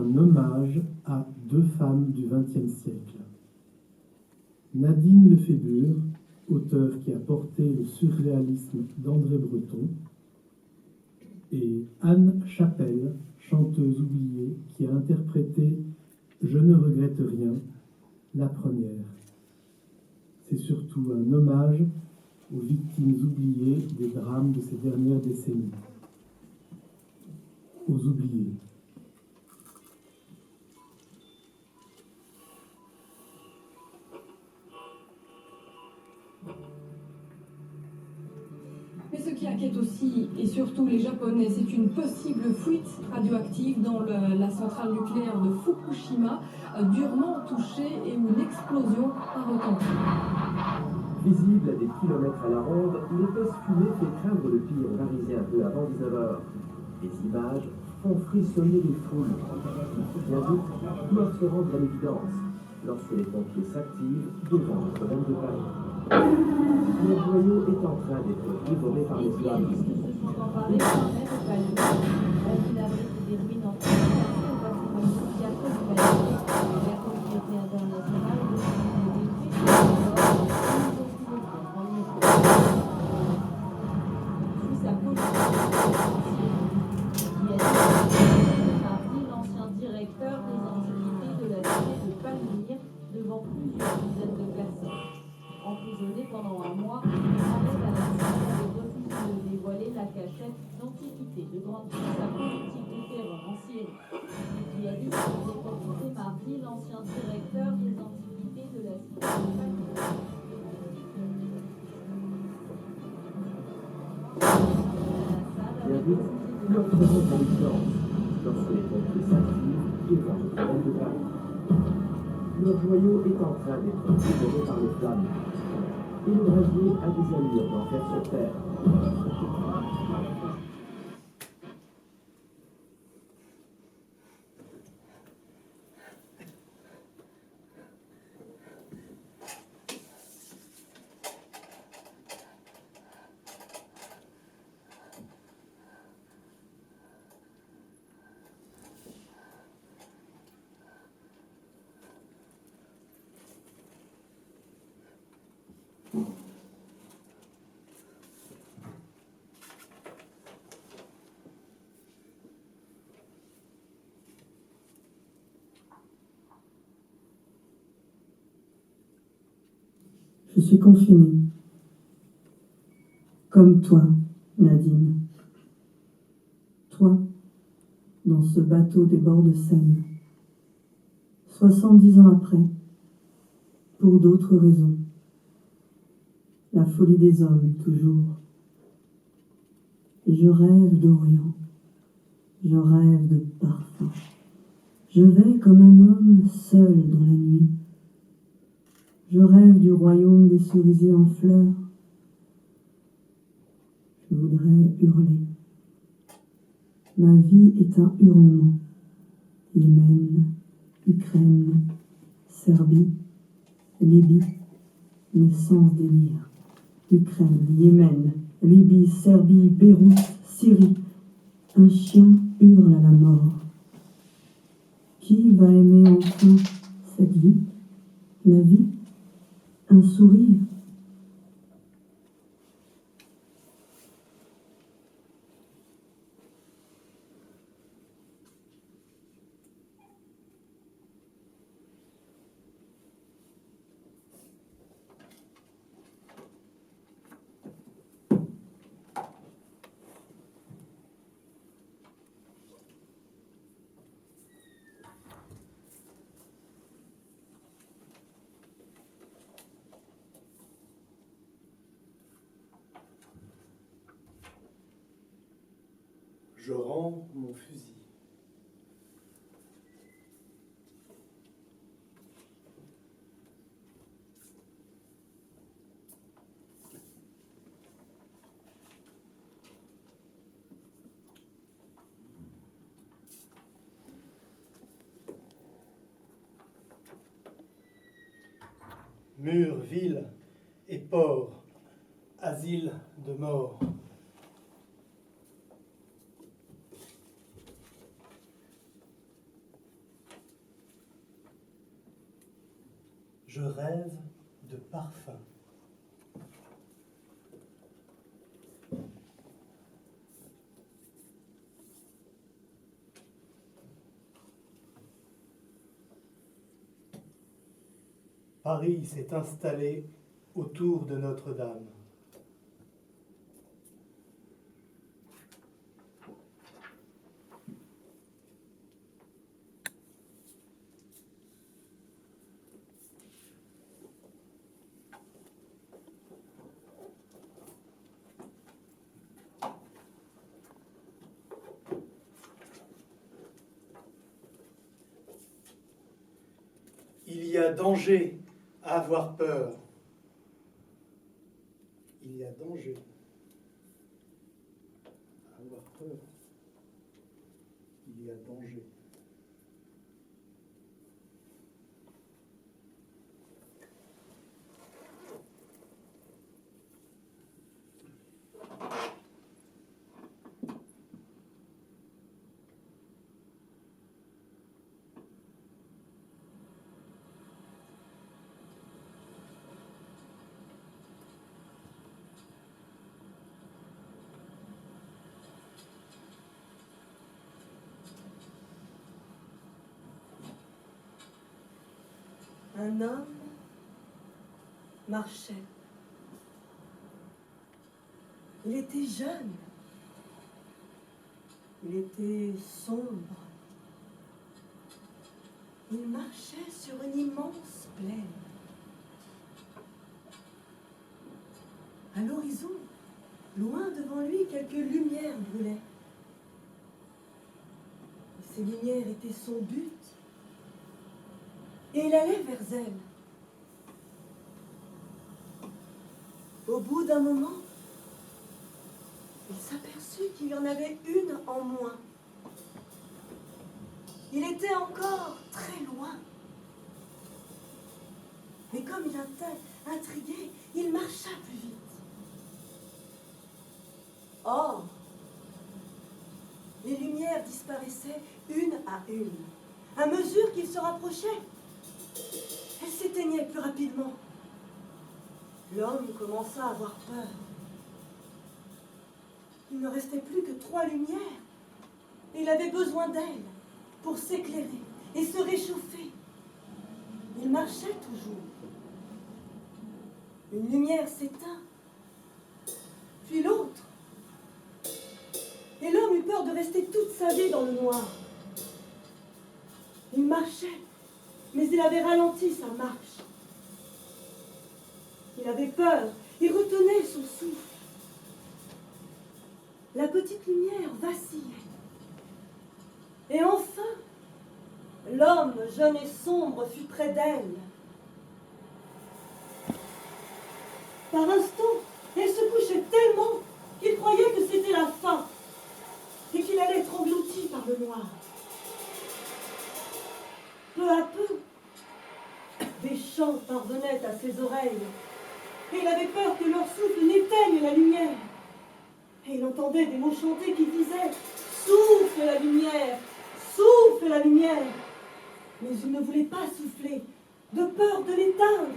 un hommage à deux femmes du XXe siècle. Nadine Lefébure, auteur qui a porté le surréalisme d'André Breton, et Anne Chapelle, chanteuse oubliée, qui a interprété « Je ne regrette rien », la première. C'est surtout un hommage aux victimes oubliées des drames de ces dernières décennies. Aux oubliés. Mais ce qui inquiète aussi, et surtout les Japonais, c'est une possible fuite radioactive dans la centrale nucléaire de Fukushima, durement touchée et où une explosion a retenti. Visible à des kilomètres à la ronde, l'épaisse fumée fait craindre le pire parisien peu avant 19h. Les images font frissonner les foules. Bien vite, doivent se rendre à l'évidence lorsque les pompiers s'activent devant Notre-Dame de Paris. Le joyau est en train d'être dévoré par les flammes. L'ancien directeur des antiquités de la cité de Palmyre devant plusieurs dizaines de personnes. Emprisonné pendant un mois, Mohamed Al-Hassan avait refusé de dévoiler la cachette d'antiquités de grande puissance politique de terreur en Syrie. Il a dit qu'il avait rencontré mardi l'ancien directeur des antiquités de la cité de Palmyre. Bien vite, doivent se rendre à l'évidence lorsque les pompiers s'activent devant Notre-Dame de Paris. Le joyau est en train d'être dévoré par les flammes. Et le brasier a des allures d'enfer sur terre. Je suis confinée. Comme toi, Nadine. Toi, dans ce bateau des bords de Seine. 70 ans après, pour d'autres raisons. La folie des hommes, toujours. Et je rêve d'Orient. Je rêve de parfum. Je vais comme un homme seul dans la nuit. Je rêve du royaume des cerisiers en fleurs. Je voudrais hurler. Ma vie est un hurlement. Yémen, Ukraine, Serbie, Libye, mes sens délire. Ukraine, Yémen, Libye, Serbie, Beyrouth, Syrie. Un chien hurle à la mort. Qui va aimer enfin cette vie, la vie? Un sourire. Je rends mon fusil. Murs, villes et ports, asile de mort. Je rêve de parfum. Paris s'est installé autour de Notre-Dame. Il y a danger à avoir peur. Il y a danger à avoir peur. Il y a danger. Un homme marchait. Il était jeune. Il était sombre. Il marchait sur une immense plaine. À l'horizon, loin devant lui, quelques lumières brûlaient. Et ces lumières étaient son but. Et il allait vers elle. Au bout d'un moment, il s'aperçut qu'il y en avait une en moins. Il était encore très loin. Mais comme il était intrigué, il marcha plus vite. Or, les lumières disparaissaient une à une. À mesure qu'il se rapprochait, elles s'éteignaient plus rapidement. L'homme commença à avoir peur. Il ne restait plus que 3 lumières. Et il avait besoin d'elles pour s'éclairer et se réchauffer. Il marchait toujours. Une lumière s'éteint, puis l'autre. Et l'homme eut peur de rester toute sa vie dans le noir. Il marchait, mais il avait ralenti sa marche. Il avait peur et retenait son souffle. La petite lumière vacillait. Et enfin, l'homme jeune et sombre fut près d'elle. Par instant, elle se couchait tellement qu'il croyait que c'était la fin et qu'il allait être englouti par le noir. Peu à peu, des chants parvenaient à ses oreilles et il avait peur que leur souffle n'éteigne la lumière. Et il entendait des mots chantés qui disaient « Souffle la lumière, souffle la lumière !» Mais il ne voulait pas souffler, de peur de l'éteindre.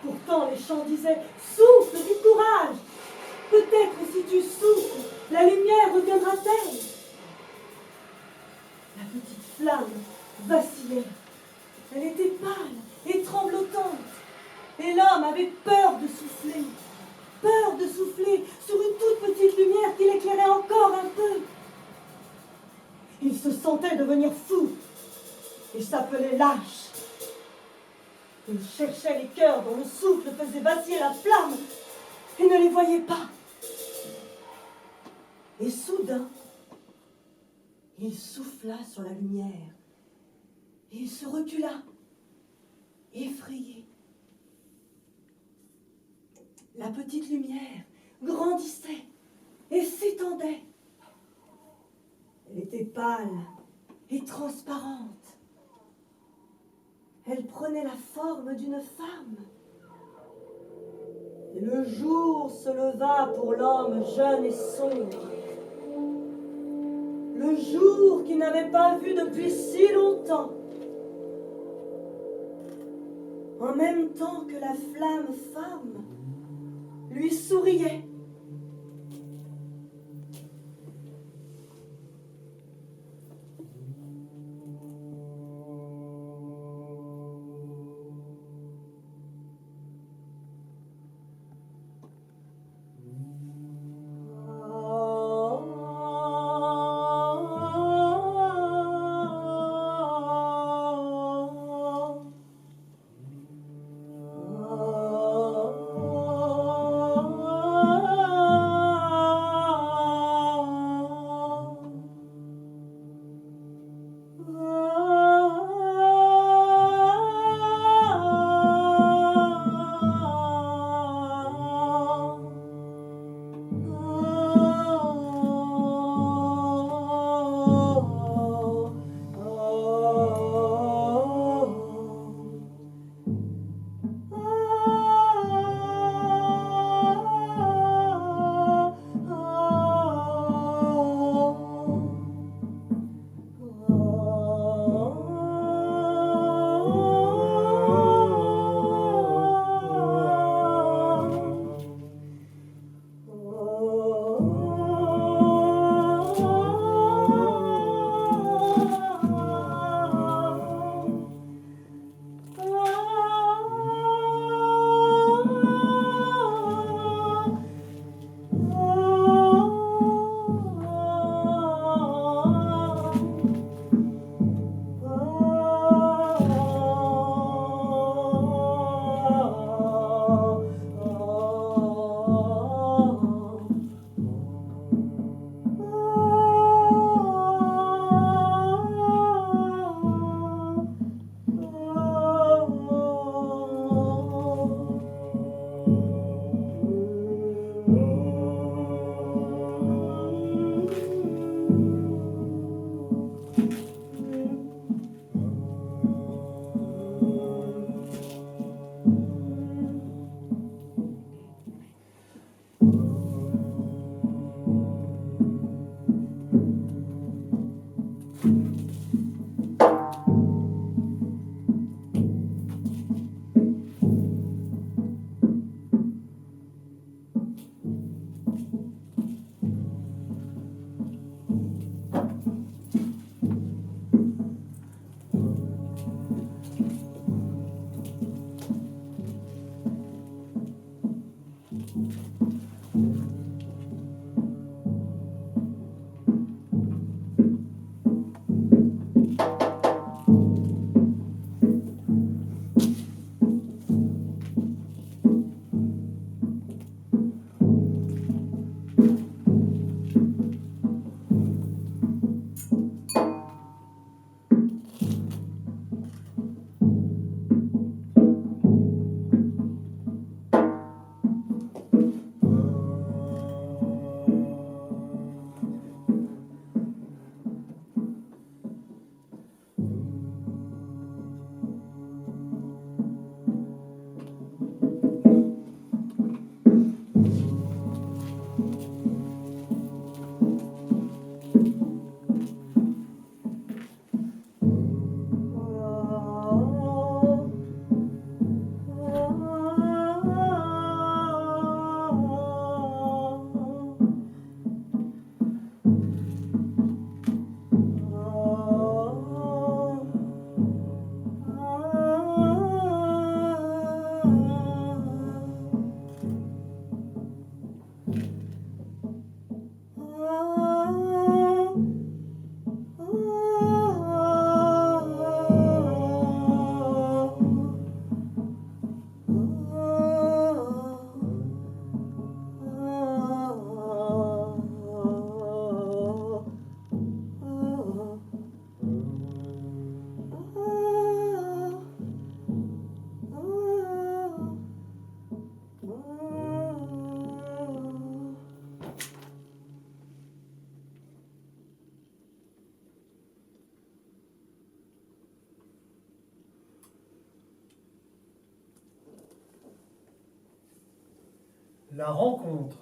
Pourtant les chants disaient « Souffle du courage ! Peut-être si tu souffles, la lumière reviendra-t-elle ?» La petite flamme vacillait. Elle était pâle et tremblotante. Et l'homme avait peur de souffler sur une toute petite lumière qui l'éclairait encore un peu. Il se sentait devenir fou. Il s'appelait lâche. Il cherchait les cœurs dont le souffle faisait vaciller la flamme et ne les voyait pas. Et soudain, il souffla sur la lumière et il se recula, effrayé. La petite lumière grandissait et s'étendait. Elle était pâle et transparente. Elle prenait la forme d'une femme. Et le jour se leva pour l'homme jeune et sombre. Le jour qu'il n'avait pas vu depuis si longtemps. en même temps que la flamme femme lui souriait. La rencontre.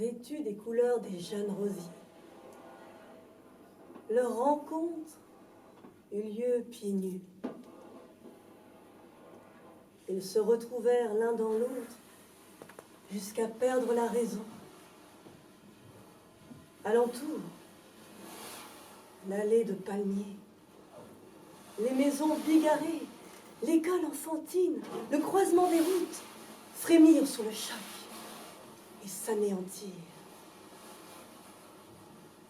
vêtus des couleurs des jeunes rosiers. Leur rencontre eut lieu pieds nus. Ils se retrouvèrent l'un dans l'autre jusqu'à perdre la raison. Alentour, l'allée de palmiers, les maisons bigarrées, l'école enfantine, le croisement des routes frémirent sous le choc et s'anéantirent.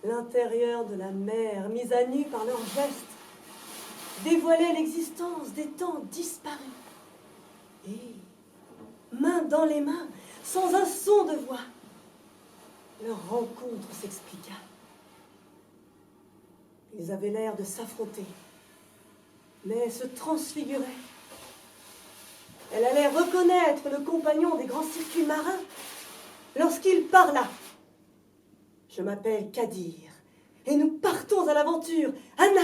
L'intérieur de la mer, mis à nu par leurs gestes, dévoilait l'existence des temps disparus. Et, main dans les mains, sans un son de voix, leur rencontre s'expliqua. Ils avaient l'air de s'affronter, mais se transfiguraient. Elle allait reconnaître le compagnon des grands circuits marins lorsqu'il parla. « Je m'appelle Kadir, et nous partons à l'aventure. Anna !»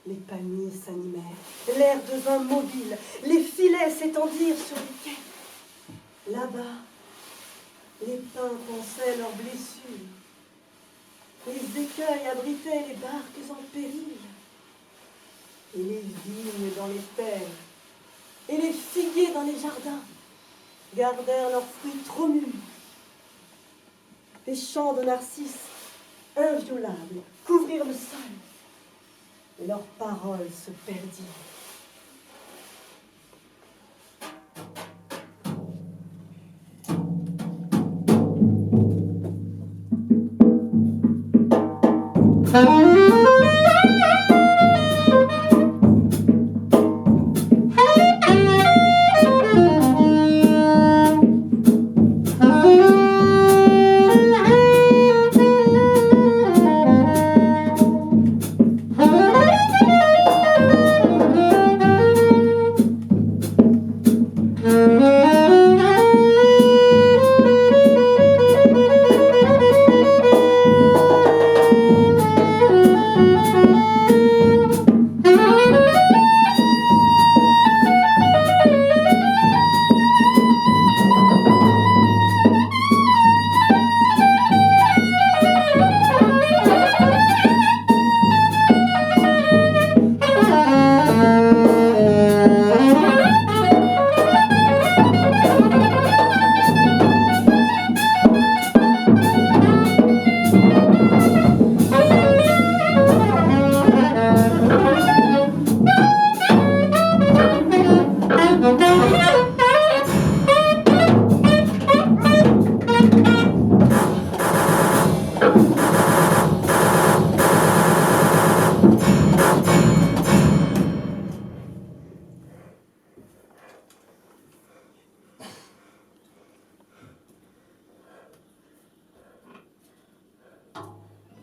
Les palmiers s'animèrent, l'air devint mobile, les filets s'étendirent sur les quais. Là-bas, les pins pansaient leurs blessures. Les écueils abritaient les barques en péril. Et les vignes dans les terres, et les figuiers dans les jardins, gardèrent leurs fruits trop mûrs. Les champs de narcisses, inviolables, couvrirent le sol. Et leurs paroles se perdirent.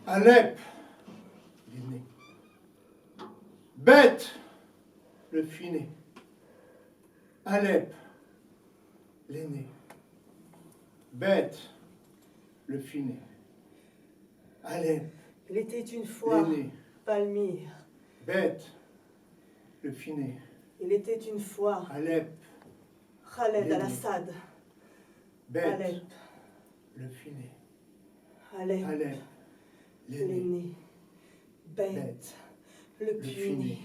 Alep, l'aîné. Bête, le finé. Alep, l'aîné. Bête, le finé. Alep, Il était une fois l'aîné. Palmyre. Bête, le finé. Il était une fois Alep, Khaled l'aîné. al-Assad. bête, Alep, le finé. Alep, Alep, l'aîné. l'aîné. Bête, Bête, le le puné. finé.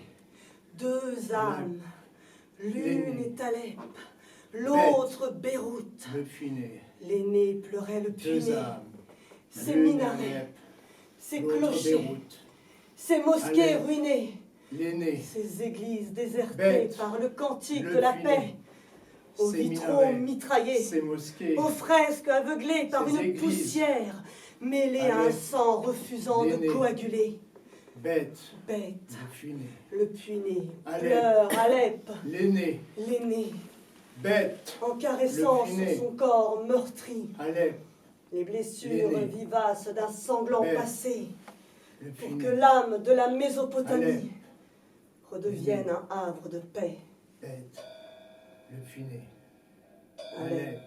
Deux âmes. L'une l'aîné. est Alep, l'autre Beyrouth. Le finé. L'aîné pleurait le Deux puné. âmes. Ses L'une minarets, Alep, ses l'autre clochers, Beyrouth. ses mosquées Alep, ruinées, l'aîné. ses églises désertées Bête, par le cantique le de la finé. paix, aux Ses vitraux minarets, mitraillés, Ses mosquées. aux fresques aveuglées par Ses une églises. poussière mêlée à un Alep, sang refusant de l'aîné. coaguler. Bête, Bête, le finé. le puné, Alep. pleure Alep, L'aîné. l'aîné, Bête, en caressant Le puné. son corps meurtri, Alep, les blessures L'aîné. vivaces d'un sanglant Bête. passé, le pour finé. que l'âme de la Mésopotamie Alep. redevienne L'aîné. un havre de paix. Bête, le finé. Alep, Alep,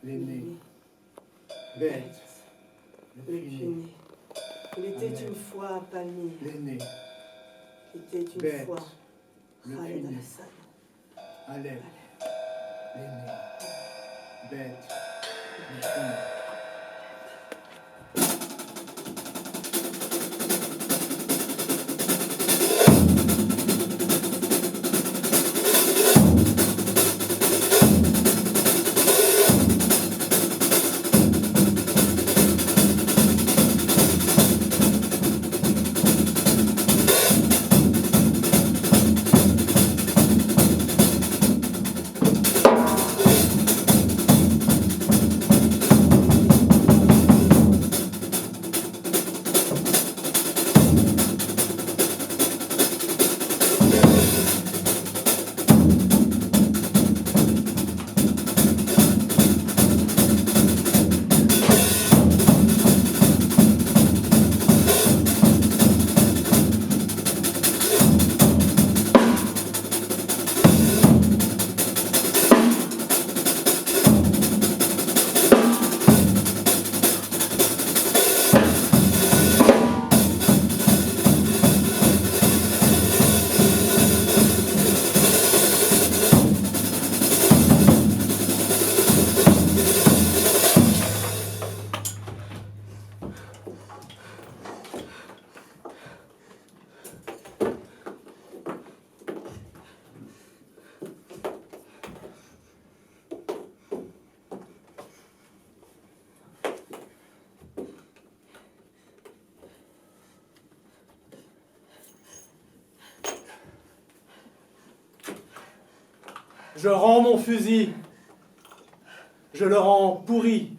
l'aîné. Bête, le le finé. puné. Il était Alep. une fois Palmyre, L'aîné. il était une Bête, fois le Khaled finé. al-Assad. Aleph, l'aîné, bête, le fond. Je rends mon fusil. Je le rends pourri.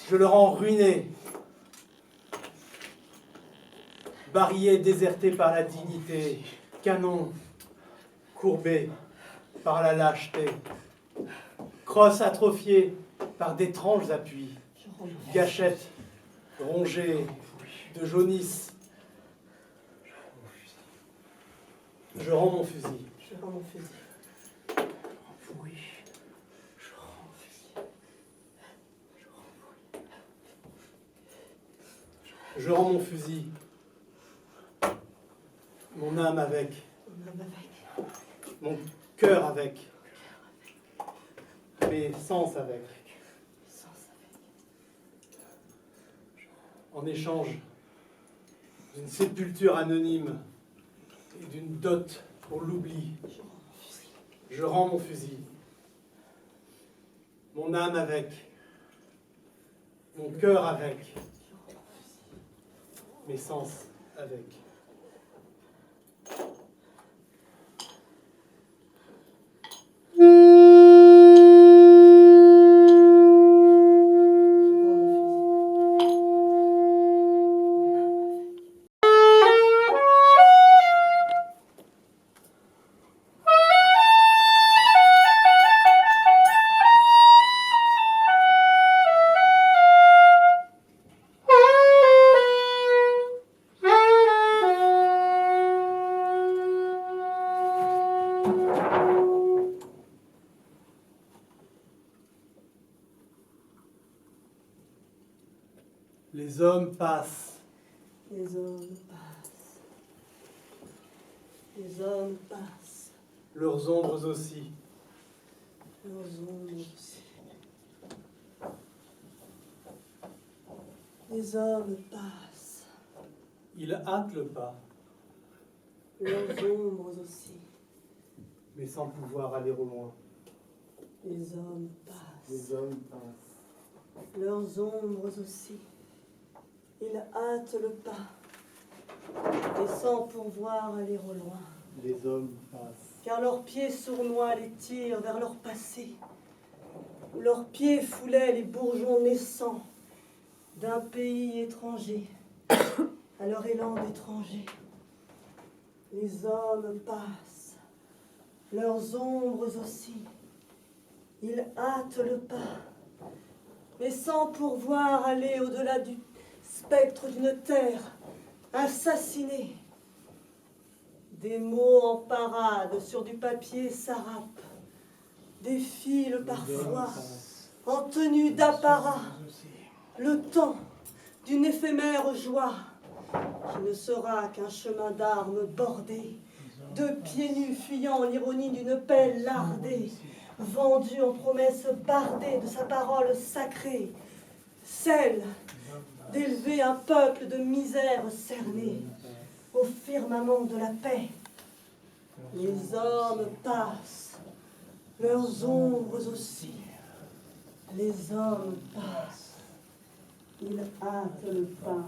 Je le rends ruiné. Barillet déserté par la dignité. Canon courbé par la lâcheté. Crosse atrophiée par d'étranges appuis. Gâchette rongée de jaunisse. Je rends mon fusil. Je rends mon fusil. Oui, je rends mon fusil. Je rends mon fusil. Mon âme avec. Mon âme avec. Mon cœur avec. Mes sens avec. En échange d'une sépulture anonyme et d'une dot pour l'oubli, je rends mon fusil. Mon âme avec. Mon cœur avec. Mes sens avec. Les hommes passent. Les hommes passent. Les hommes passent. Leurs ombres aussi. Leurs ombres aussi. Les hommes passent. Ils hâtent le pas, Leurs ombres aussi. mais sans pouvoir aller au loin. Les hommes passent. Les hommes passent. Leurs ombres aussi. Ils hâtent le pas, et sans pouvoir aller au loin, Les hommes passent. car leurs pieds sournois les tirent vers leur passé, où leurs pieds foulaient les bourgeons naissants d'un pays étranger, à leur élan d'étranger. Les hommes passent, leurs ombres aussi. Ils hâtent le pas, mais sans pourvoir aller au-delà du spectre d'une terre assassinée. Des mots en parade sur du papier sarrapent, défilent parfois en tenue d'apparat, le temps d'une éphémère joie qui ne sera qu'un chemin d'armes bordé deux pieds nus fuyant l'ironie d'une paix lardée, vendue en promesses bardées de sa parole sacrée, celle d'élever un peuple de misère cerné au firmament de la paix. Les hommes passent, leurs ombres aussi. Les hommes passent, ils hâtent le pas.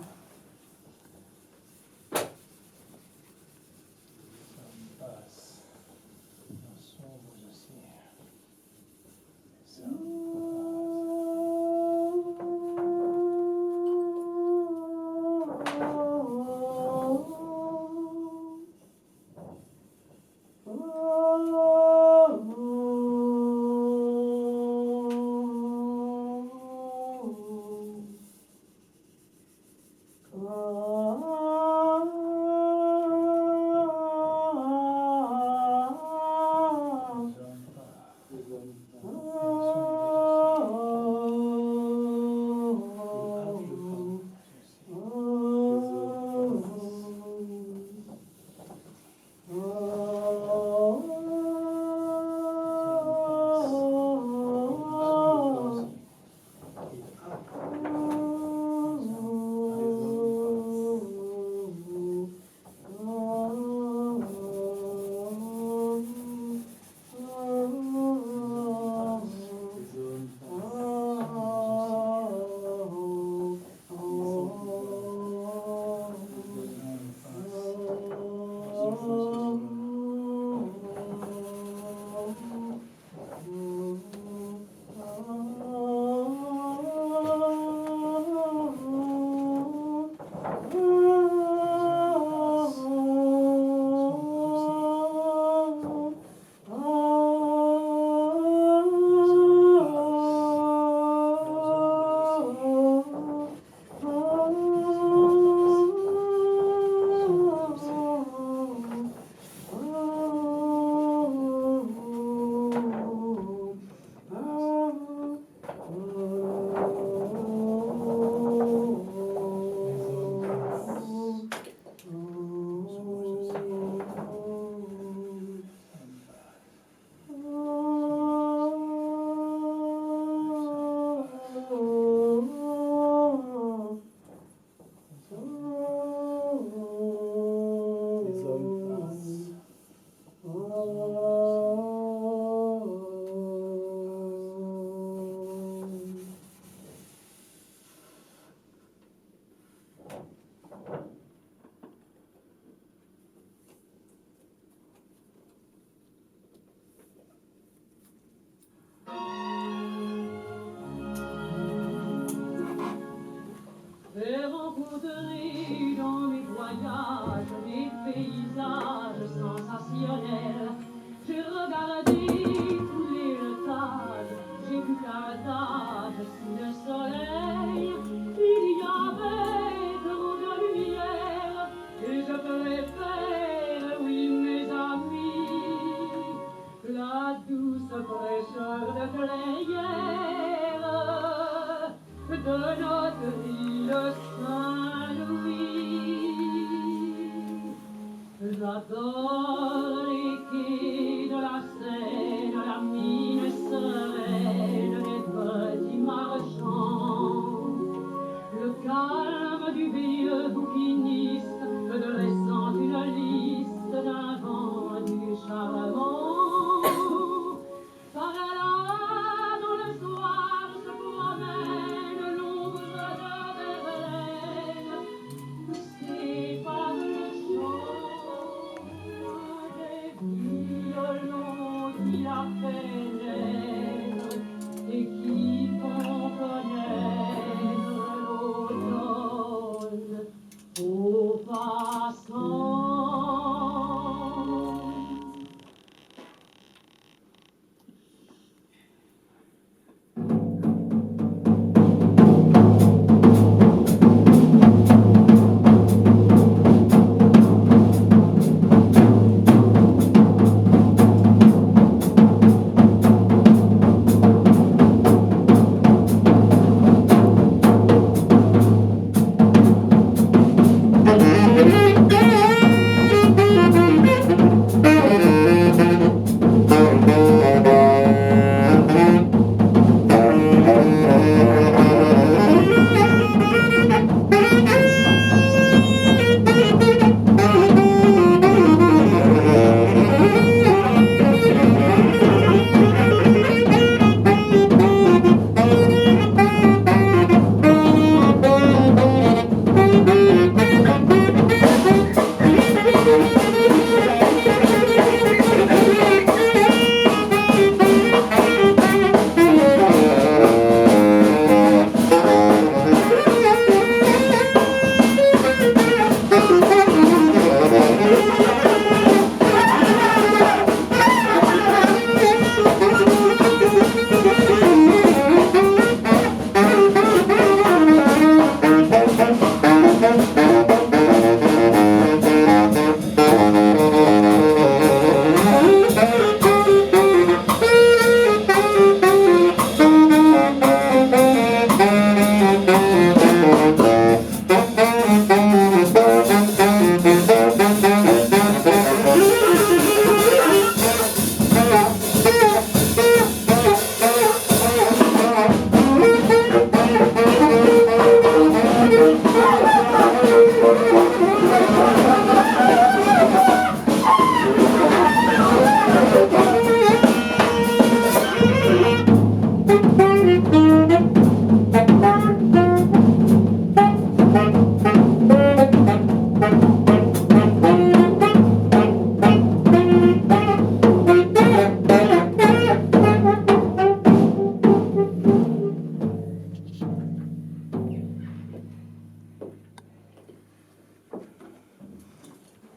Dans mes voyages, mes paysages sensationnels, j'ai regardé couler le Tage, j'ai vu Carthage sous le soleil. Il y avait trop de lumière et je préfère, oui mes amis, la douce fraîcheur de clairière de notre île Saint-Louis. J'adore les quais de la Seine, la mine sereine des petits marchands, le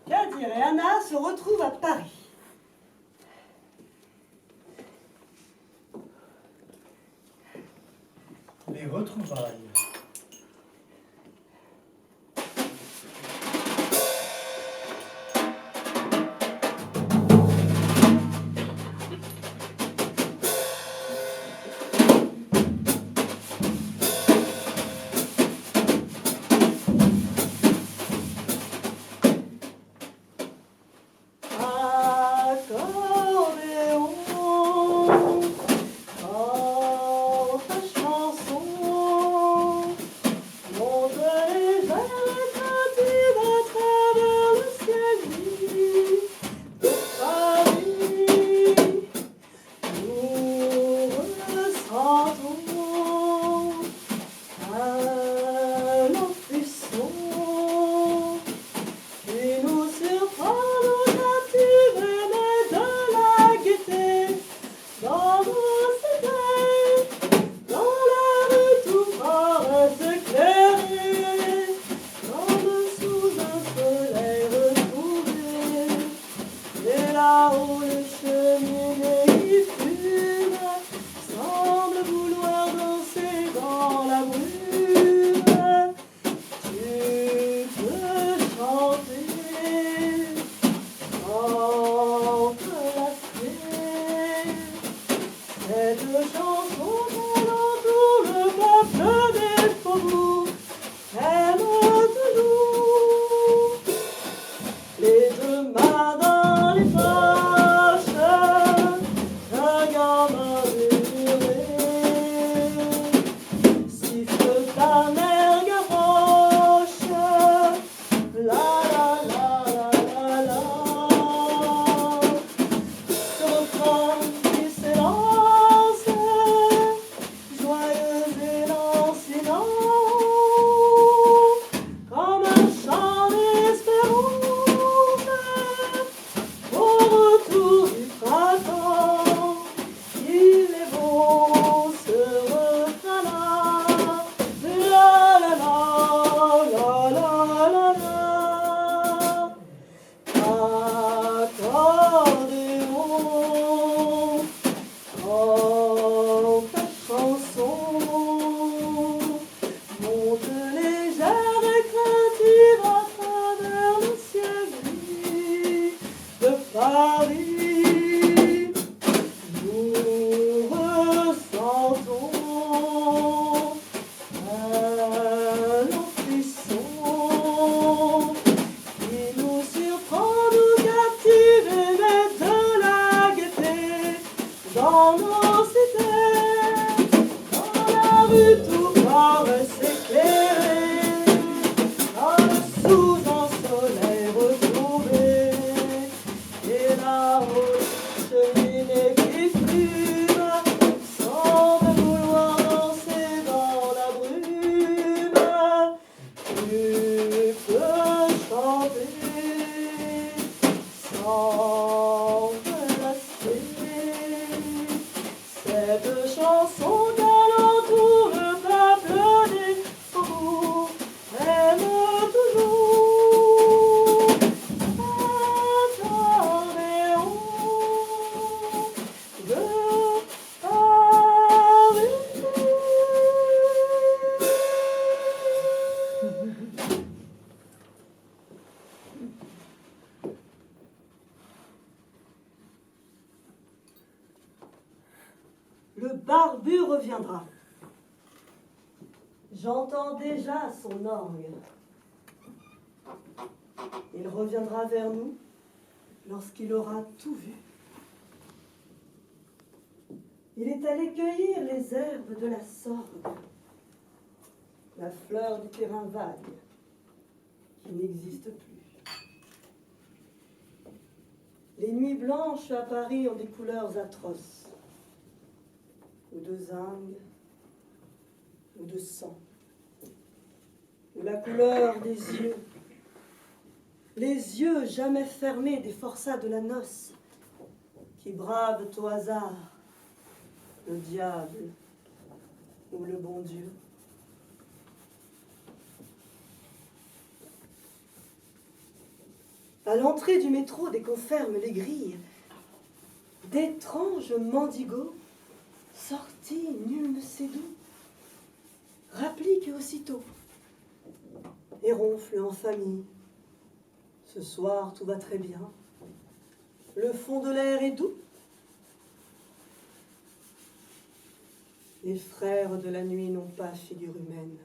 Kadir et Anna se retrouvent à Paris. Les retrouvailles. Accordéon, chante ta chanson, monte légère craintive à travers le ciel gris de Paris. Nous ressentons un frisson qui nous surprend, nous captive, mais de la gaieté dans nos cités, dans la rue tout paraît s'éclairer, comme sous un soleil retrouvé. Et là-haut les cheminées qui fument semblent vouloir danser dans la brume. Tu peux chanter, entrelacer cette chanson qu'elle entoure le peuple des faubourgs. Aime toujours les deux mains dans les poches, un gamin désiré siffle ta mère gavroche, la la la la la la. Ce refrain qui s'élance, joyeux et lancinant, comme un chant d'espérance au retour du printemps. Il est beau ce refrain-là, la la la la la la la. Accordéon, chante ta chanson, monte légère et craintive à travers le ciel gris de Paris. Nous ressentons un frisson qui nous surprend, nous captive et met de la gaieté dans nos cités, dans la rue tout paraît s'éclairer, comme sous un soleil retrouvé. Et là-haut, cheminée qui fume semble vouloir danser dans la brume. Tu peux chanter sans placer cette chanson qu'elle entoure le peuple des faubourgs. Aime toujours accordéon de Paris. Le barbu reviendra. J'entends déjà son orgue. Il reviendra vers nous lorsqu'il aura tout vu. Il est allé cueillir les herbes de la sorgue, la fleur du terrain vague. n'existe plus. Les nuits blanches à Paris ont des couleurs atroces, ou de zinc, ou de sang, ou la couleur des yeux, les yeux jamais fermés des forçats de la noce, qui bravent au hasard le diable ou le bon Dieu. À l'entrée du métro, dès qu'on ferme les grilles, d'étranges mendigos, sortis nul ne sait d'où, rappliquent aussitôt et ronflent en famille. Ce soir, tout va très bien. Le fond de l'air est doux. Les frères de la nuit n'ont pas figure humaine.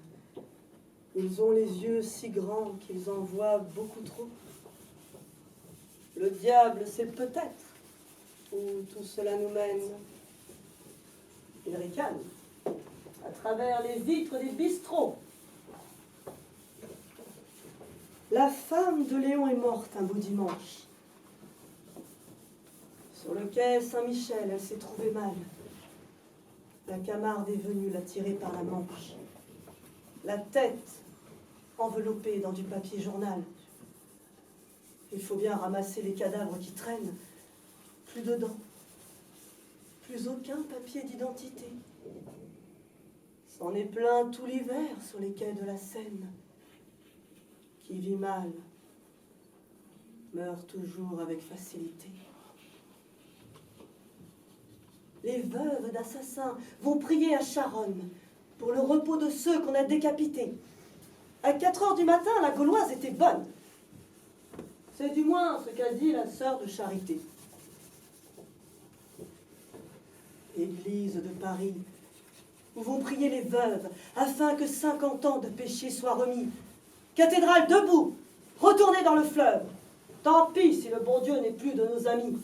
Ils ont les yeux si grands qu'ils en voient beaucoup trop. Le diable sait peut-être où tout cela nous mène. Il ricane à travers les vitres des bistrots. La femme de Léon est morte un beau dimanche. Sur le quai Saint-Michel, elle s'est trouvée mal. La Camarde est venue la tirer par la manche. La tête enveloppée dans du papier journal. Il faut bien ramasser les cadavres qui traînent. Plus de dents. Plus aucun papier d'identité. C'en est plein tout l'hiver sur les quais de la Seine. Qui vit mal meurt toujours avec facilité. Les veuves d'assassins vont prier à Charonne pour le repos de ceux qu'on a décapités. À 4 heures du matin, la Gauloise était bonne. C'est du moins ce qu'a dit la sœur de Charité. Église de Paris, où vont prier les veuves afin que 50 ans de péché soient remis. Cathédrale debout, retournez dans le fleuve. Tant pis si le bon Dieu n'est plus de nos amis.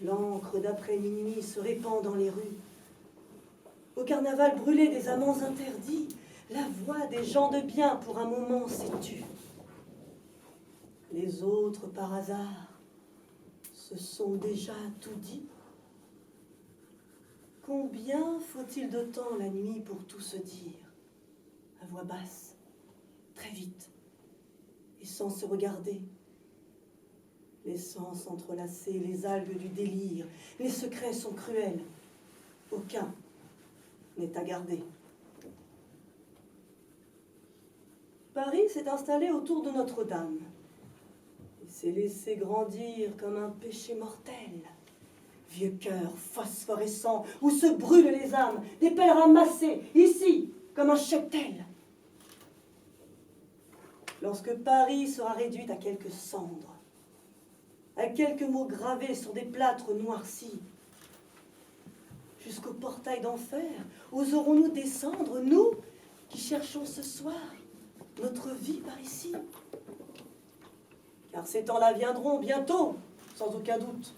L'encre d'après minuit se répand dans les rues. Au carnaval brûlé des amants interdits, la voix des gens de bien pour un moment s'est tue. Les autres, par hasard, se sont déjà tout dit. Combien faut-il de temps la nuit pour tout se dire, à voix basse, très vite, et sans se regarder? Les sens entrelacés, les algues du délire, les secrets sont cruels. Aucun n'est à garder. Paris s'est installé autour de Notre-Dame. Il s'est laissé grandir comme un péché mortel. Vieux cœur phosphorescent où se brûlent les âmes, des pèlerins massés, ici, comme un cheptel. Lorsque Paris sera réduite à quelques cendres, à quelques mots gravés sur des plâtres noircis, jusqu'au portail d'enfer, oserons-nous descendre, nous qui cherchons ce soir notre vie par ici? Car ces temps-là viendront bientôt, sans aucun doute.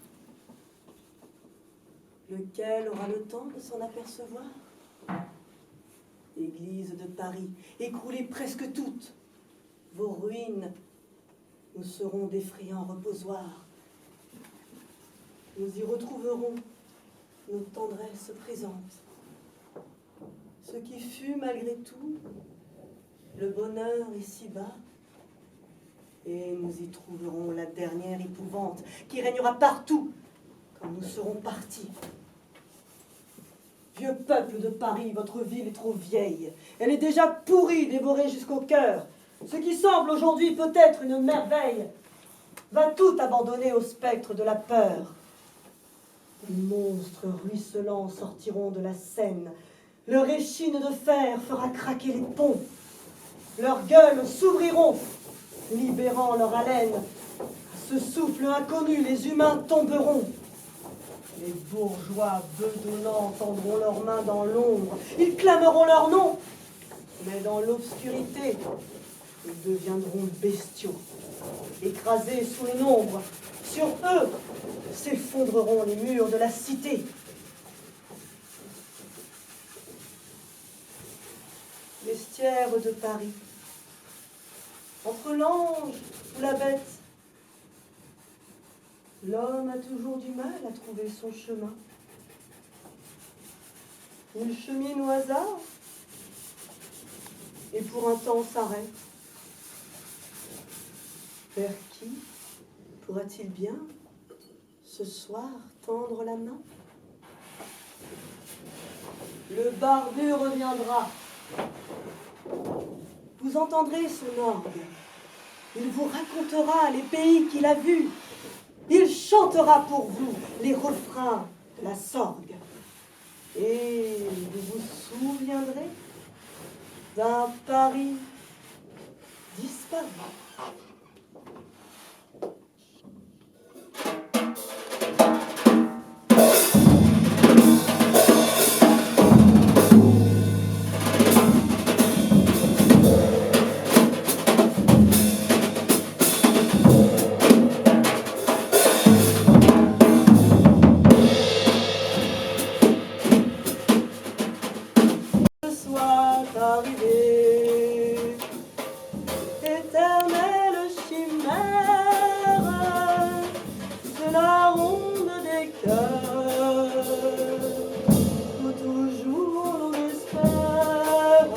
Lequel aura le temps de s'en apercevoir? Église de Paris, écroulées presque toutes, vos ruines nous seront d'effrayants reposoirs. Nous y retrouverons nos tendresses présentes. Ce qui fut malgré tout le bonheur ici-bas, et nous y trouverons la dernière épouvante qui régnera partout quand nous serons partis. Vieux peuple de Paris, votre ville est trop vieille. Elle est déjà pourrie, dévorée jusqu'au cœur. Ce qui semble aujourd'hui peut-être une merveille va tout abandonner au spectre de la peur. Les monstres ruisselants sortiront de la Seine. Leur échine de fer fera craquer les ponts. Leurs gueules s'ouvriront, libérant leur haleine. À ce souffle inconnu, les humains tomberont. Les bourgeois bedonnants tendront leurs mains dans l'ombre. Ils clameront leur nom, mais dans l'obscurité, ils deviendront bestiaux, écrasés sous les nombres. Sur eux s'effondreront les murs de la cité. Bestia poussière de Paris. Entre l'ange ou la bête, l'homme a toujours du mal à trouver son chemin. Il chemine au hasard et pour un temps s'arrête. Vers qui pourra-t-il bien ce soir tendre la main? Le barbu reviendra. Vous entendrez son orgue. Il vous racontera les pays qu'il a vus. Il chantera pour vous les refrains de la sorgue. Et vous vous souviendrez d'un Paris disparu. Arrivé, éternelle chimère de la ronde des cœurs, où toujours l'on espère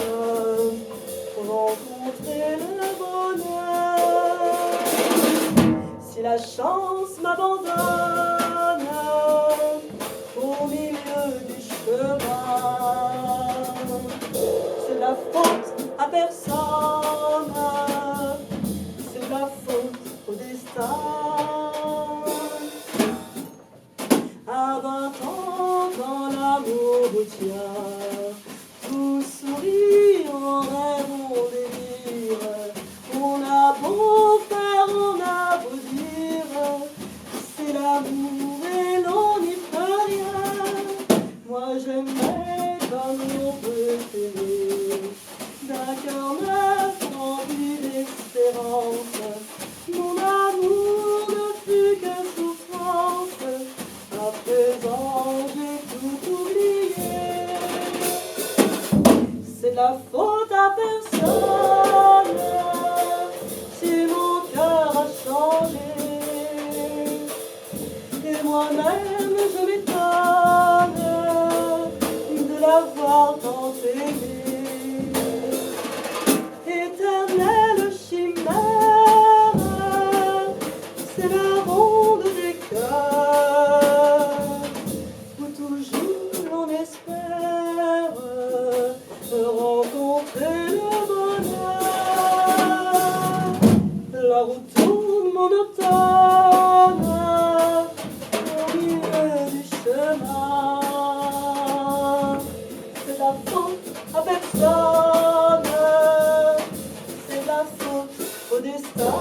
rencontrer le bonheur. Si la chance m'abandonne au milieu du chemin, c'est la faute à personne, c'est la faute au destin. À 20 ans dans l'amour routière, tout sourit, on rêve, on délire. On a beau faire, on a beau dire, c'est l'amour et l'on n'y peut rien. Moi j'aimais comme on peut aimer, d'un cœur neuf rempli d'espérance. Mon amour ne fut que souffrance, à présent j'ai tout oublié. C'est la faute à personne si mon cœur a changé. Et moi-même je m'étonne de l'avoir tant aimé. Éternelle chimère, c'est la ronde des cœurs, où toujours l'on espère rencontrer le bonheur. La route tourne monotone au milieu du chemin. C'est la faute à personne, c'est la faute au destin.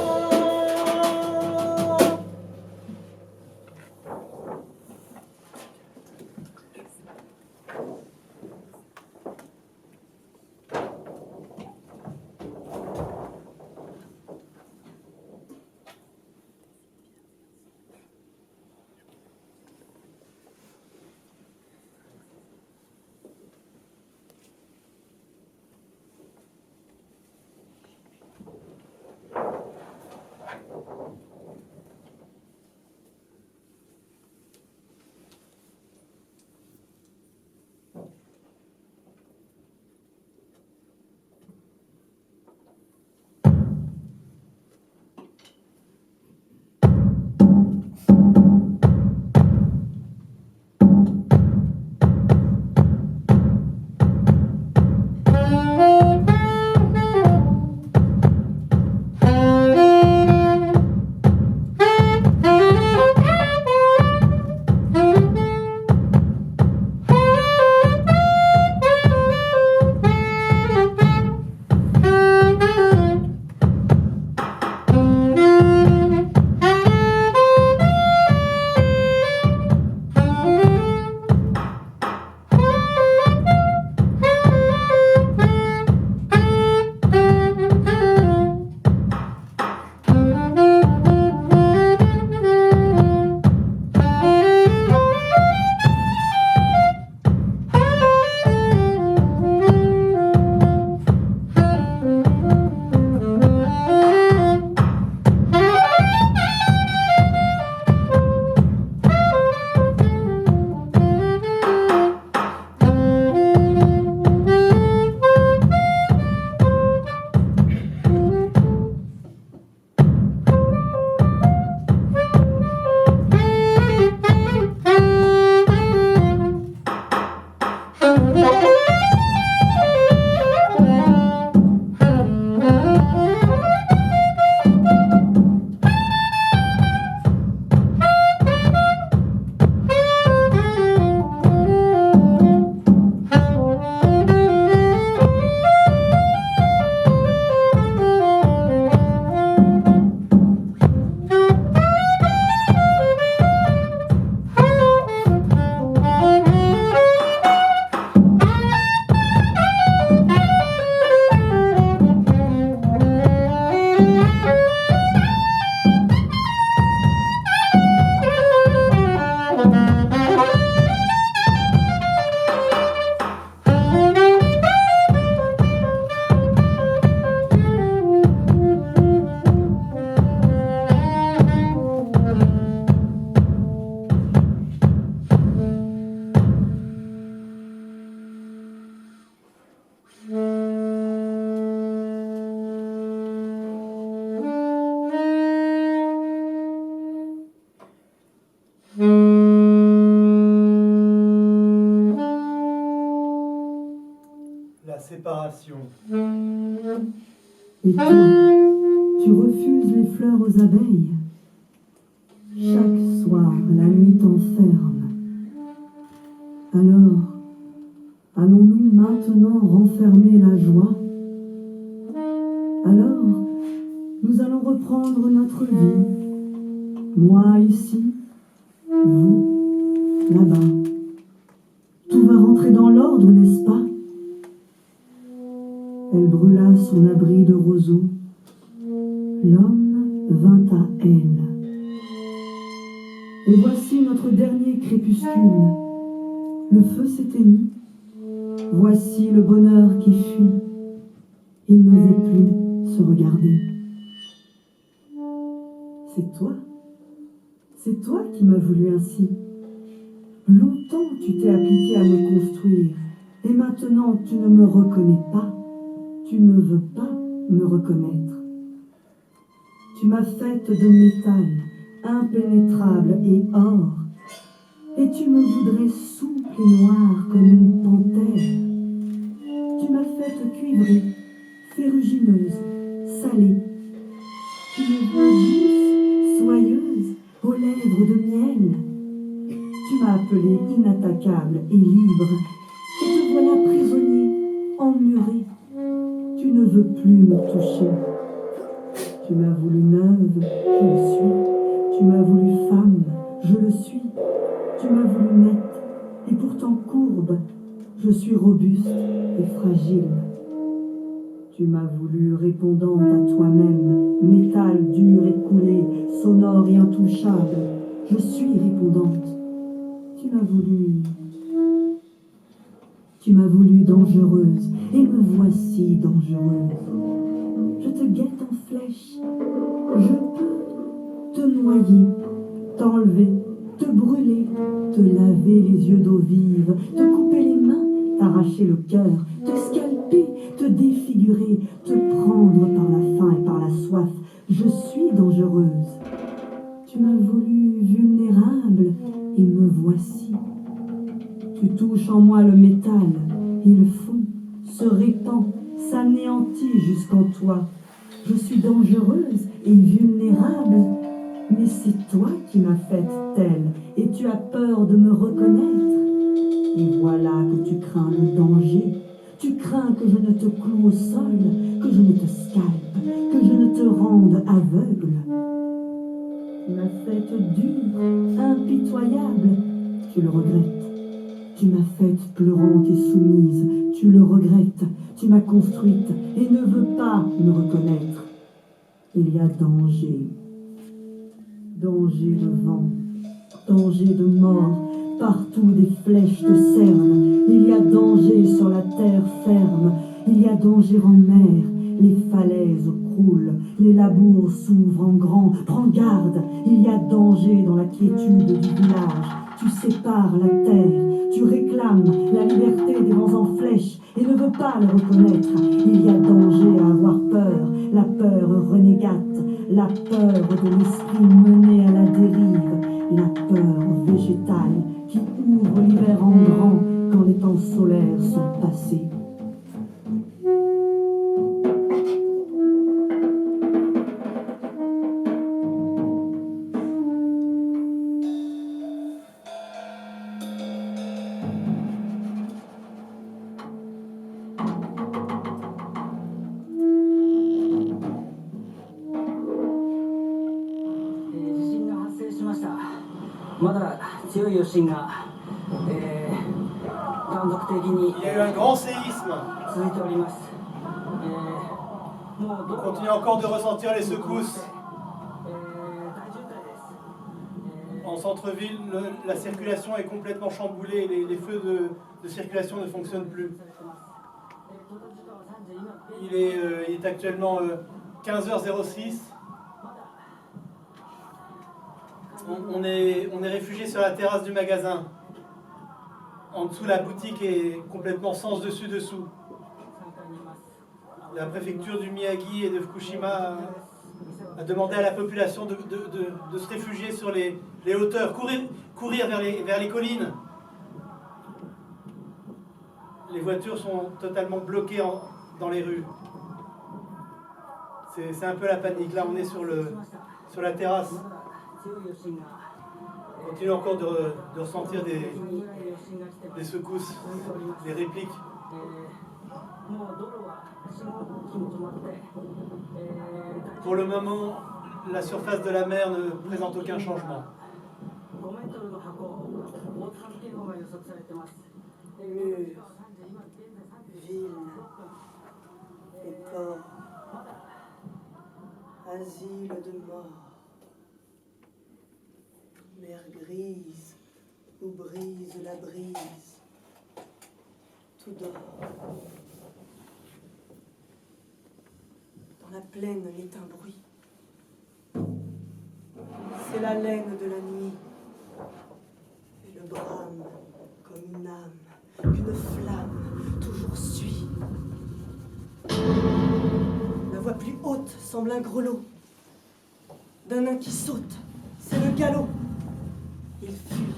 séparation. Et toi, tu refuses les fleurs aux abeilles. Chaque soir, la nuit t'enferme. Alors, allons-nous maintenant renfermer la joie? Alors, nous allons reprendre notre vie. Moi ici, vous là-bas. Tout va rentrer dans l'ordre, n'est-ce pas? Elle brûla son abri de roseaux. L'homme vint à elle. Et voici notre dernier crépuscule. Le feu s'éteignit. Voici le bonheur qui fuit. Ils n'osaient plus se regarder. C'est toi qui m'as voulu ainsi. Longtemps tu t'es appliqué à me construire, et maintenant tu ne me reconnais pas. Tu ne veux pas me reconnaître. Tu m'as faite de métal, impénétrable et or, et tu me voudrais souple et noire comme une panthère. Tu m'as faite cuivrée, ferrugineuse, salée. Tu me veux douce, soyeuse, aux lèvres de miel. Tu m'as appelée inattaquable et libre, et te voilà prisonnier, emmuré. Tu ne veux plus me toucher. Tu m'as voulu neuve, je le suis. Tu m'as voulu femme, je le suis. Tu m'as voulu nette, et pourtant courbe. Je suis robuste et fragile. Tu m'as voulu répondante à toi-même, métal dur et coulé, sonore et intouchable. Je suis répondante. Tu m'as voulu dangereuse, et me voici dangereuse. Je te guette en flèche. Je peux te noyer, t'enlever, te brûler, te laver les yeux d'eau vive, te couper les mains, t'arracher le cœur, te scalper, te défigurer, te prendre par la faim et par la soif. Je suis dangereuse. Tu m'as voulu vulnérable, et me voici. Tu touches en moi le métal, il fond, se répand, s'anéantit jusqu'en toi. Je suis dangereuse et vulnérable, mais c'est toi qui m'as faite telle, et tu as peur de me reconnaître. Et voilà que tu crains le danger. Tu crains que je ne te cloue au sol, que je ne te scalpe, que je ne te rende aveugle. Tu m'as faite dure, impitoyable, tu le regrettes. Tu m'as faite pleurante et soumise, tu le regrettes. Tu m'as construite et ne veux pas me reconnaître. Il y a danger. Danger de vent, danger de mort, partout des flèches te cernent. Il y a danger sur la terre ferme, il y a danger en mer, les falaises croulent, les labours s'ouvrent en grand. Prends garde, il y a danger dans la quiétude du village. Tu sépares la terre, tu réclames la liberté des vents en flèche et ne veux pas le reconnaître. Il y a danger à avoir peur, la peur renégate, la peur de l'esprit mené à la dérive, la peur végétale qui ouvre l'hiver en grand quand les temps solaires sont passés. Il y a eu un grand séisme. On continue encore de ressentir les secousses. En centre-ville, la circulation est complètement chamboulée. Les feux de circulation ne fonctionnent plus. Il est actuellement 15h06. On est réfugié sur la terrasse du magasin. En dessous, la boutique est complètement sens dessus-dessous. La préfecture du Miyagi et de Fukushima a demandé à la population de se réfugier sur les hauteurs, courir vers les collines. Les voitures sont totalement bloquées dans les rues. C'est un peu la panique. Là, on est sur la terrasse. On continue encore de ressentir des secousses, des répliques. Pour le moment, la surface de la mer ne présente aucun changement. Murs, villes et ports, asile de mort, mer grise où brise la brise, tout dort. Dans la plaine n'est un bruit. C'est l'haleine de la nuit et le brame comme une âme qu'une flamme toujours suit. La voix plus haute semble un grelot d'un nain qui saute, c'est le galop. Il fuit,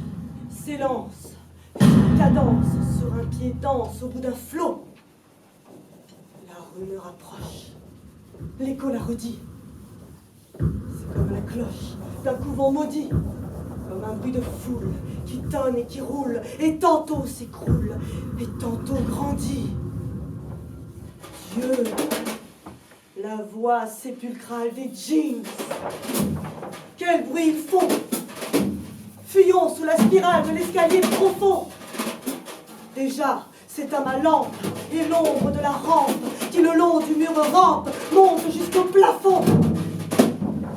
s'élance, une cadence sur un pied dense au bout d'un flot. La rumeur approche, l'écho la redit. C'est comme la cloche d'un couvent maudit, comme un bruit de foule qui tonne et qui roule, et tantôt s'écroule, et tantôt grandit. Dieu, la voix sépulcrale des jeans. Quel bruit ils font! Fuyons sous la spirale de l'escalier profond. Déjà, c'est à ma lampe et l'ombre de la rampe qui le long du mur rampe, monte jusqu'au plafond.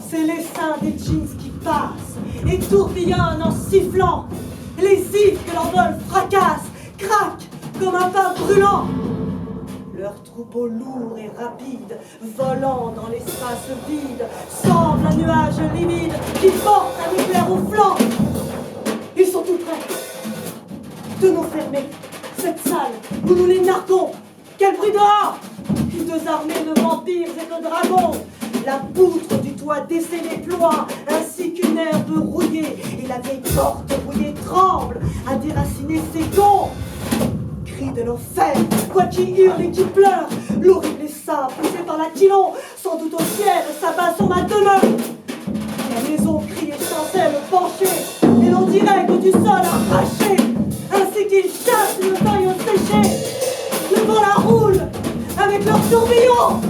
C'est les seins des jeans qui passent et tourbillonnent en sifflant. Les ifs que leur vol fracasse, craquent comme un pain brûlant. Leur troupeau lourd et rapide, volant dans l'espace vide, semble un nuage livide qui porte un éclair au flanc. Ils sont tout près de nous fermer cette salle où nous les narguons. Quel bruit dehors! Deux armées de vampires et de dragons. La poutre du toit décellé ploie, ainsi qu'une herbe rouillée, et la vieille porte rouillée tremble à déraciner ses gonds. Cris de l'enfer, quoi qui hurle et qui pleure, l'horrible essaim poussé par l'Aquilon, sans doute au ciel, s'abat sur ma demeure. La maison crie et chancelle penchée, et l'on dirait que du sol arraché, ainsi qu'ils chassent le taille séché. Le vent la roule avec leur tourbillon.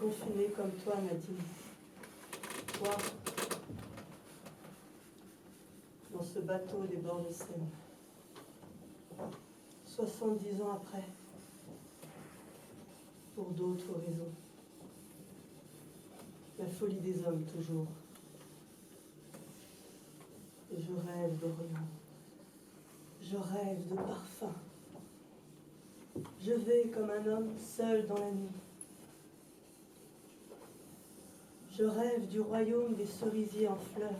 confinée comme toi, Nadine. Toi, dans ce bateau des bords de Seine. 70 ans après, pour d'autres raisons. La folie des hommes, toujours. Et je rêve d'Orient. Je rêve de parfum. Je vais comme un homme seul dans la nuit. Je rêve du royaume des cerisiers en fleurs.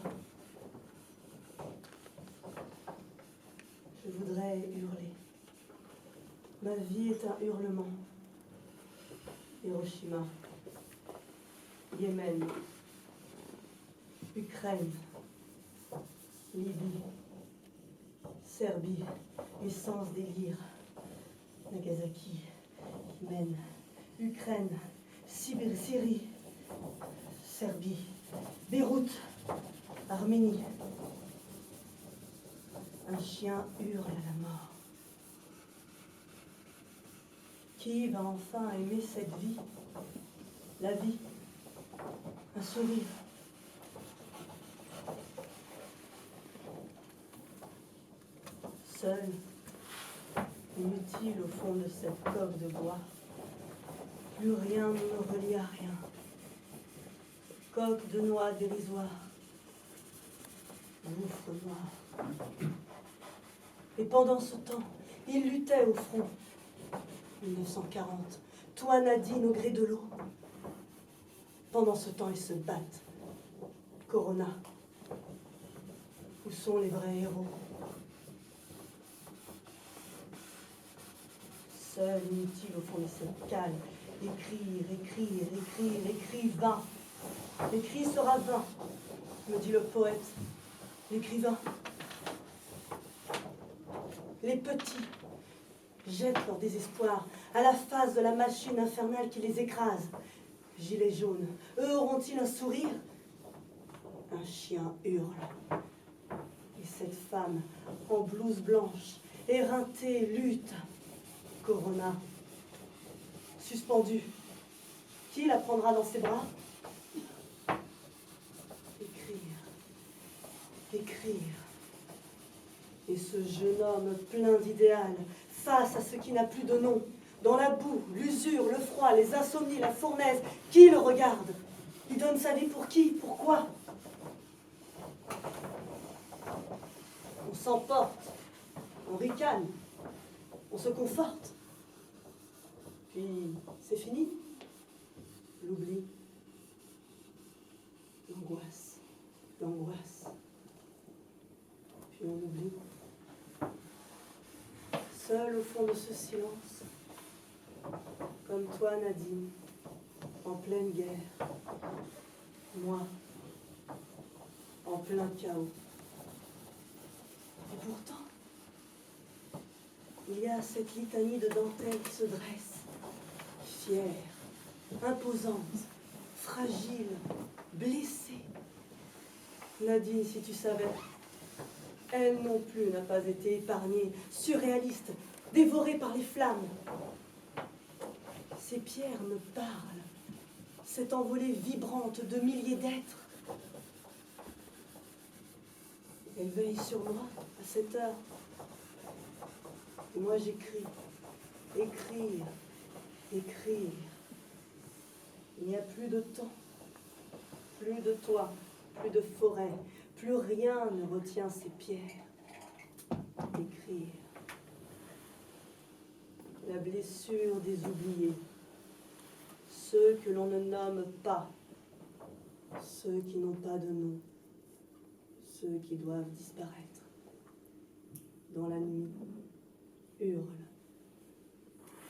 Je voudrais hurler. Ma vie est un hurlement. Hiroshima, Yémen, Ukraine, Libye, Serbie, essence délire, Nagasaki, Yémen, Ukraine, Syrie, Serbie, Beyrouth, Arménie. Un chien hurle à la mort. Qui va enfin aimer cette vie? La vie, un sourire. Seul, inutile au fond de cette coque de bois, plus rien ne me relie à rien. Coque de noix dérisoire, gouffre noir. Et pendant ce temps, il luttait au front. 1940, toi Nadine au gré de l'eau. Pendant ce temps, ils se battent. Corona. Où sont les vrais héros? Seul, inutile au fond de cette cale, écrire, vain. L'écrit sera vain, me dit le poète, l'écrivain. Les petits jettent leur désespoir à la face de la machine infernale qui les écrase. Gilets jaunes, eux auront-ils un sourire? Un chien hurle. Et cette femme, en blouse blanche, éreintée, lutte. Corona, suspendue. Qui la prendra dans ses bras? Écrire. Et ce jeune homme plein d'idéal, face à ce qui n'a plus de nom, dans la boue, l'usure, le froid, les insomnies, la fournaise, qui le regarde? Il donne sa vie pour qui? Pourquoi? On s'emporte, on ricane, on se conforte. Puis c'est fini. L'oubli, l'angoisse. Puis on oublie. Seul au fond de ce silence, comme toi Nadine, en pleine guerre, moi, en plein chaos. Et pourtant, il y a cette litanie de dentelle qui se dresse, fière, imposante, fragile, blessée. Nadine, si tu savais, elle non plus n'a pas été épargnée, surréaliste, dévorée par les flammes. Ces pierres me parlent, cette envolée vibrante de milliers d'êtres. Elle veille sur moi à cette heure. Et moi j'écris, écrire. Il n'y a plus de temps, plus de toit, plus de forêt, plus rien ne retient ces pierres. Écrire. La blessure des oubliés, ceux que l'on ne nomme pas, ceux qui n'ont pas de nom, ceux qui doivent disparaître. Dans la nuit, hurlent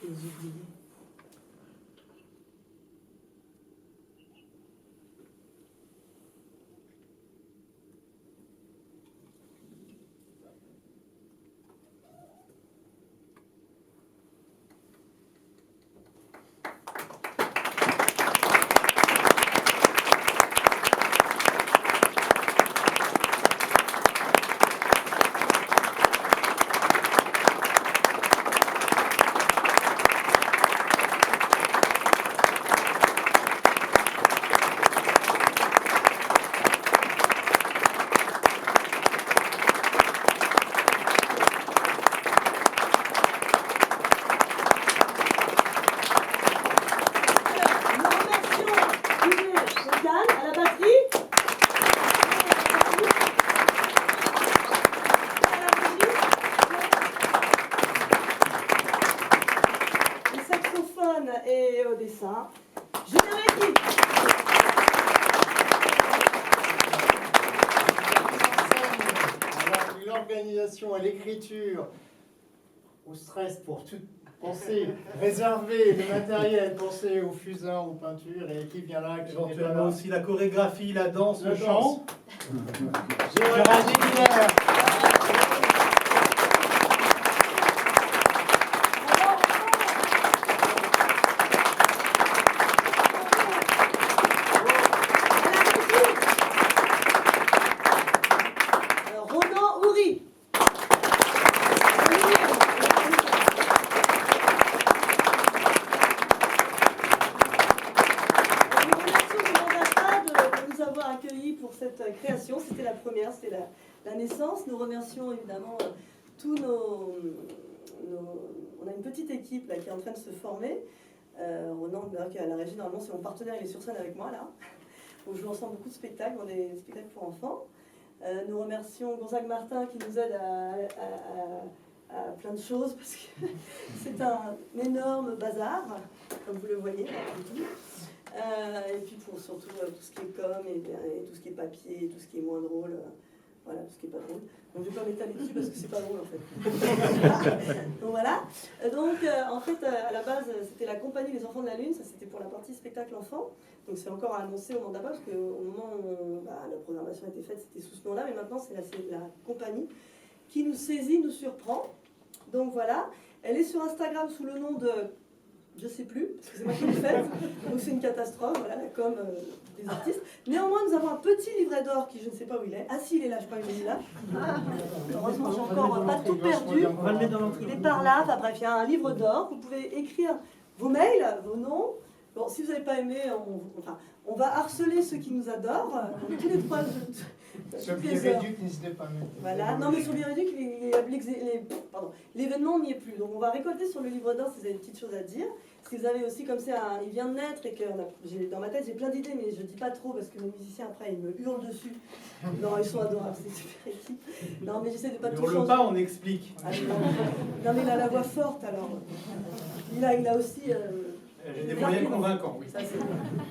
les oubliés. saxophone et au dessin, Julien Lecky. Alors, l'organisation à l'écriture, au stress pour tout penser, réserver le matériel, penser aux fusains, aux peintures, et qui vient là, qui Éventuellement aussi la chorégraphie, la danse, La le chant. Géraldine Miller. Ronan Houry. Nous remercions Jean Data de nous avoir accueillis pour cette création. C'était la première, c'était la naissance. Nous remercions évidemment tous on a une petite équipe là, qui est en train de se former. Ronan, qui est à la régie, normalement c'est mon partenaire, il est sur scène avec moi là. On joue ensemble beaucoup de spectacles, on a des spectacles pour enfants. Nous remercions Gonzague Martin qui nous aide à plein de choses parce que c'est un énorme bazar, comme vous le voyez. Et puis pour surtout tout ce qui est com et tout ce qui est papier, et tout ce qui est moins drôle, voilà, tout ce qui est pas drôle. Donc je vais pas m'étaler dessus parce que c'est pas drôle en fait. Donc voilà. Donc en fait à la base c'était la compagnie des enfants de la Lune, ça c'était pour la partie spectacle enfant. Donc c'est encore annoncé au moment d'abord parce qu'au moment où la programmation a été faite c'était sous ce nom-là, mais maintenant c'est la compagnie qui nous saisit, nous surprend. Donc voilà, elle est sur Instagram sous le nom de je sais plus, parce que c'est moi qui l'ai faite, donc c'est une catastrophe, voilà, la com des artistes. Néanmoins, nous avons un petit livret d'or qui je ne sais pas où il est. Ah si, il est là, je crois qu'il est là. Heureusement, j'ai encore pas tout perdu. On va le mettre dans l'entrée. Il est par là, enfin bref, il y a un livre d'or. Vous pouvez écrire vos mails, vos noms. Bon, si vous n'avez pas aimé, on va harceler ceux qui nous adorent. Tous les trois. Sur Biréduc, n'hésitez pas à mettre. Voilà, non mais sur Biréduc, l'événement n'y est plus. Donc on va récolter sur le livre d'or si vous avez des petites choses à dire. Si vous avez aussi comme ça, il vient de naître et que dans ma tête j'ai plein d'idées, mais je dis pas trop parce que mes musiciens après ils me hurlent dessus. Non, ils sont adorables, c'est super équipe. Non mais j'essaie de pas tout changer. Ne hurle pas, on explique. Ah, non mais il a la voix forte alors. Il a aussi. J'ai des moyens convaincants, oui. Ça, c'est,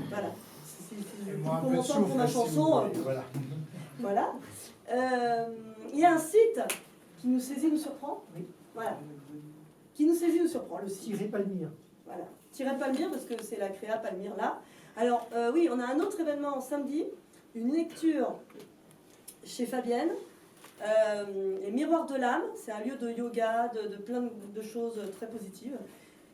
voilà. Si Moi, un peu de content pour ma souffle, chanson. voilà. Voilà. Il y a un site qui nous saisit, nous surprend. Oui. Voilà. Qui nous saisit, nous surprend. Le site. Tirez Palmyre. Voilà. Tirez Palmyre parce que c'est la créa Palmyre là. Alors oui, on a un autre événement samedi, une lecture chez Fabienne. Les Miroirs de l'âme, c'est un lieu de yoga, de plein de choses très positives.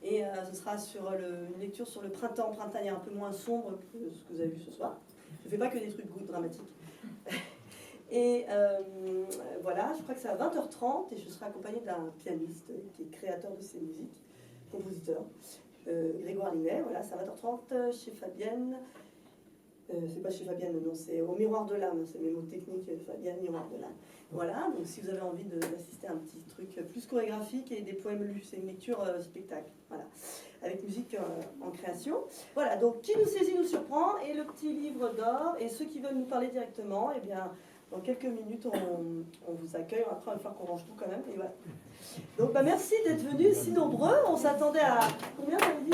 Et ce sera sur une lecture sur le printemps. Printemps est un peu moins sombre que ce que vous avez vu ce soir. Je ne fais pas que des trucs dramatiques. Et voilà, je crois que c'est à 20h30 et je serai accompagnée d'un pianiste qui est créateur de ces musiques, compositeur, Grégoire Linet. Voilà, c'est à 20h30 chez Fabienne. C'est pas chez Fabienne, non, c'est au Miroir de l'âme, c'est mes mots techniques, Fabienne, Miroir de l'âme. Voilà, donc si vous avez envie d'assister à un petit truc plus chorégraphique et des poèmes lus, c'est une lecture spectacle, voilà, avec musique en création. Voilà, donc qui nous saisit nous surprend, et le petit livre d'or, et ceux qui veulent nous parler directement, eh bien, dans quelques minutes, on vous accueille, après on va faire qu'on range tout quand même, et voilà. Donc merci d'être venus si nombreux, on s'attendait à combien, t'avais dit